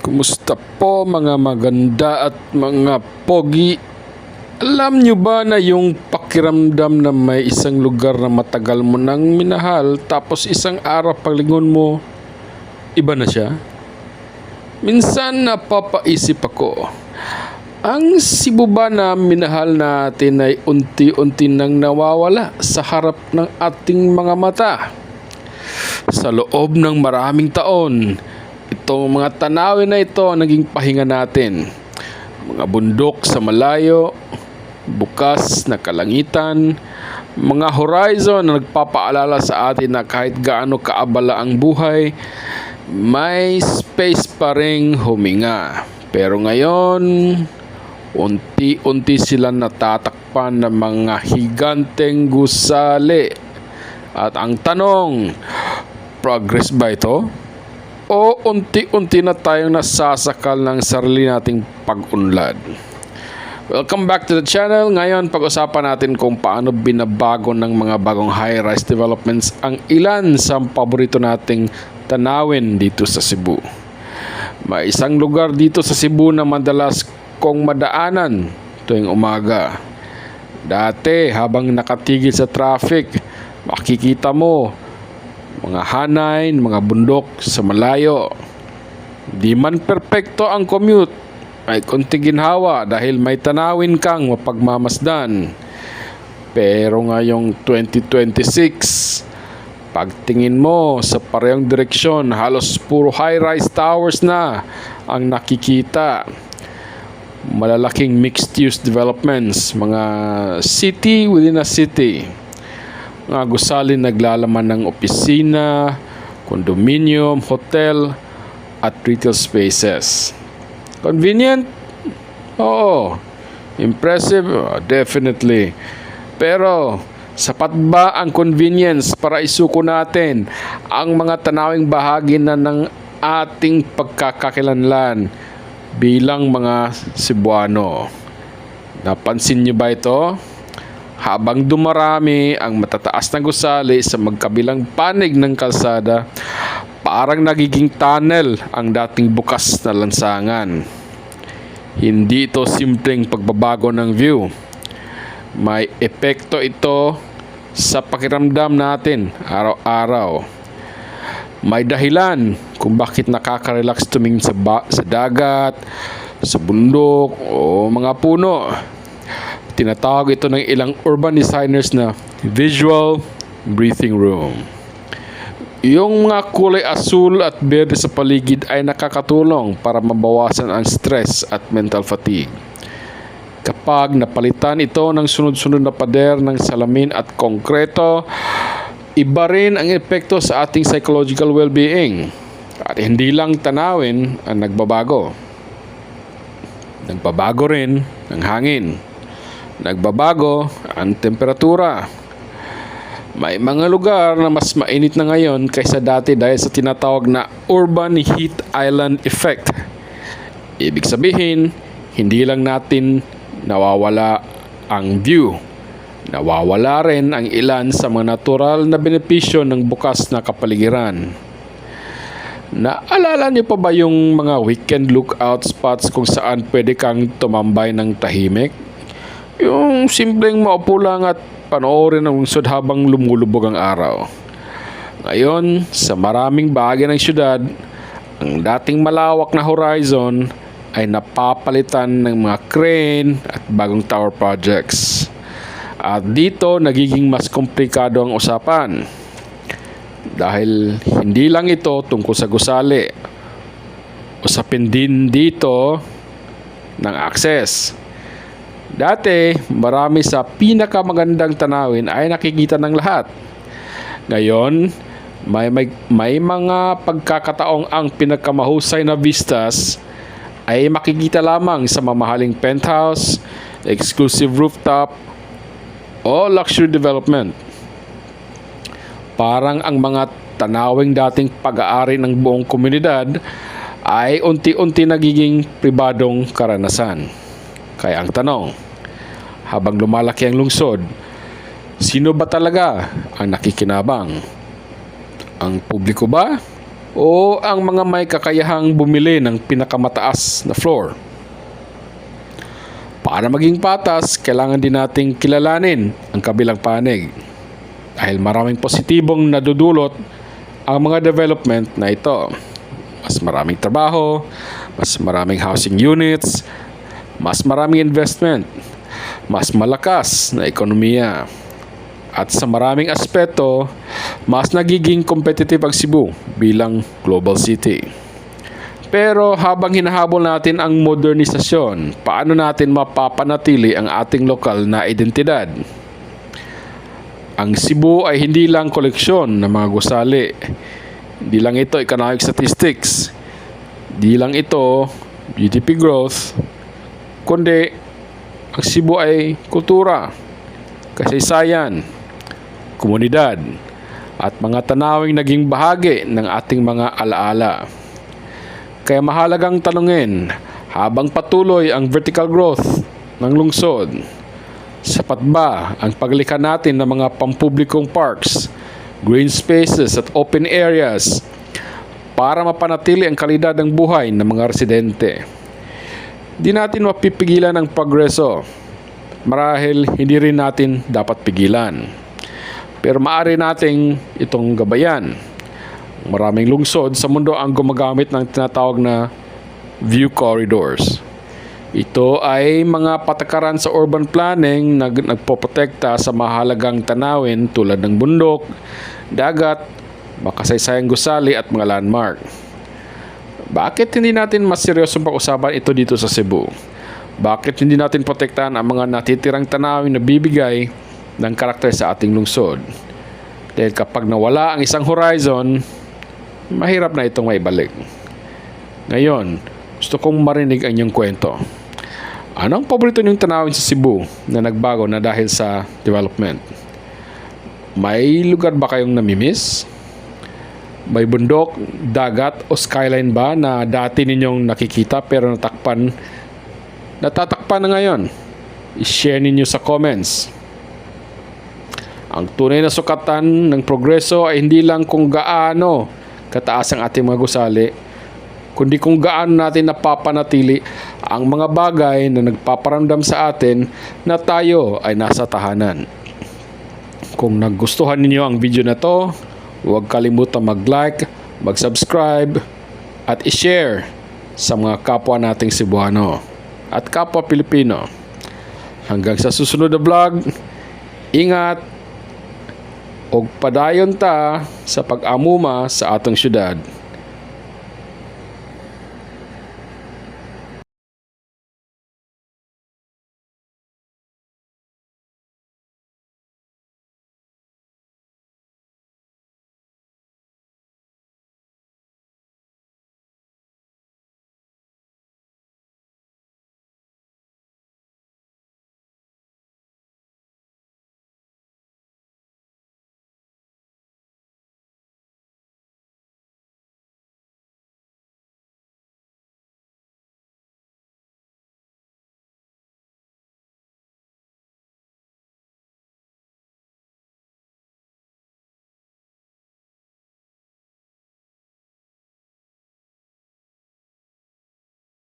Kumusta po mga maganda at mga pogi? Alam nyo ba na yung pakiramdam na may isang lugar na matagal mo nang minahal tapos isang araw paglingon mo, iba na siya? Minsan napapaisip ako, ang Cebu ba na minahal natin ay unti-unti nang nawawala sa harap ng ating mga mata? Sa loob ng maraming taon, itong mga tanawin na ito ang naging pahinga natin. Mga bundok sa malayo, bukas na kalangitan, mga horizon na nagpapaalala sa atin na kahit gaano kaabala ang buhay, may space pa ring huminga. Pero ngayon, unti-unti sila natatakpan ng mga higanteng gusali. At ang tanong, progress ba ito? O unti-unti na tayong nasasakal ng sarili nating pag-unlad? Welcome back to the channel. Ngayon, pag-usapan natin kung paano binabago ng mga bagong high-rise developments ang ilan sa paborito nating tanawin dito sa Cebu. May isang lugar dito sa Cebu na madalas kong madaanan tuwing umaga. Dati, habang nakatigil sa traffic, makikita mo mga hanain, mga bundok sa malayo. Di man perpekto ang commute, ay konting ginhawa dahil may tanawin kang mapagmamasdan. Pero ngayong 2026, pagtingin mo sa parehong direksyon, halos puro high-rise towers na ang nakikita. Malalaking mixed-use developments, mga city within a city. Mga gusali naglalaman ng opisina, condominium, hotel, at retail spaces. Convenient? Oo. Impressive? Definitely. Pero, sapat ba ang convenience para isuko natin ang mga tanawing bahagi na ng ating pagkakakilanlan bilang mga Cebuano? Napansin niyo ba ito? Habang dumarami ang matataas na gusali sa magkabilang panig ng kalsada, parang nagiging tunnel ang dating bukas na lansangan. Hindi ito simpleng pagbabago ng view. May epekto ito sa pakiramdam natin araw-araw. May dahilan kung bakit nakaka-relax tumingin sa dagat, sa bundok o mga puno. Tinatawag ito ng ilang urban designers na visual breathing room. Yung mga kulay asul at berde sa paligid ay nakakatulong para mabawasan ang stress at mental fatigue. Kapag napalitan ito ng sunod-sunod na pader ng salamin at konkreto, iba rin ang epekto sa ating psychological well-being. At hindi lang tanawin ang nagbabago. Nagbabago rin ang hangin. Nagbabago ang temperatura. May mga lugar na mas mainit na ngayon kaysa dati dahil sa tinatawag na urban heat island effect. Ibig sabihin, hindi lang natin nawawala ang view. Nawawala rin ang ilan sa mga natural na benepisyo ng bukas na kapaligiran. Naalala niyo pa ba yung mga weekend lookout spots kung saan pwede kang tumambay ng tahimik? Yung simpleng maupo lang at panoorin ang lungsod habang lumulubog ang araw. Ngayon, sa maraming bahagi ng syudad, ang dating malawak na horizon ay napapalitan ng mga crane at bagong tower projects. At dito, nagiging mas komplikado ang usapan. Dahil hindi lang ito tungkol sa gusali. Usapin din dito ng access. Dati, marami sa pinakamagandang tanawin ay nakikita ng lahat. Ngayon, may mga pagkakataong ang pinakamahusay na vistas ay makikita lamang sa mamahaling penthouse, exclusive rooftop, o luxury development. Parang ang mga tanawing dating pag-aari ng buong komunidad ay unti-unti nagiging pribadong karanasan. Kaya ang tanong, habang lumalaki ang lungsod, sino ba talaga ang nakikinabang? Ang publiko ba o ang mga may kakayahang bumili ng pinakamataas na floor. Para maging patas, kailangan din nating kilalanin ang kabilang panig. Dahil maraming positibong nadudulot ang mga development na ito. Mas maraming trabaho, mas maraming housing units, mas maraming investment, mas malakas na ekonomiya. At sa maraming aspeto, mas nagiging competitive ang Cebu bilang global city. Pero habang hinahabol natin ang modernisasyon, paano natin mapapanatili ang ating lokal na identidad? Ang Cebu ay hindi lang koleksyon ng mga gusali. Hindi lang ito economic statistics. Hindi lang ito GDP growth. Kundi ang Cebu ay kultura, kasaysayan, komunidad, at mga tanawing naging bahagi ng ating mga alaala. Kaya mahalagang tanungin, habang patuloy ang vertical growth ng lungsod, sapat ba ang paglikha natin ng mga pampublikong parks, green spaces at open areas para mapanatili ang kalidad ng buhay ng mga residente? Di natin mapipigilan ang progreso. Marahil hindi rin natin dapat pigilan. Pero maaari nating itong gabayan. Maraming lungsod sa mundo ang gumagamit ng tinatawag na view corridors. Ito ay mga patakaran sa urban planning na nagpoprotekta sa mahalagang tanawin tulad ng bundok, dagat, makasaysayang gusali at mga landmark. Bakit hindi natin mas seryosong pag-usapan ito dito sa Cebu? Bakit hindi natin protektahan ang mga natitirang tanawin na bibigay ng karakter sa ating lungsod? Dahil kapag nawala ang isang horizon, mahirap na itong maibalik. Ngayon, gusto kong marinig ang inyong kwento. Anong paborito niyong tanawin sa Cebu na nagbago na dahil sa development? May lugar ba kayong namimiss? May bundok, dagat o skyline ba na dati ninyong nakikita pero natatakpan na ngayon? I-share ninyo sa comments. Ang tunay na sukatan ng progreso ay hindi lang kung gaano kataas ang ating mga gusali, kundi kung gaano natin napapanatili ang mga bagay na nagpaparamdam sa atin na tayo ay nasa tahanan. Kung nagustuhan ninyo ang video na to, huwag kalimutan mag-like, mag-subscribe, at i-share sa mga kapwa nating Cebuano at kapwa Pilipino. Hanggang sa susunod na vlog, ingat! Og padayon ta sa pag-amuma sa atong syudad.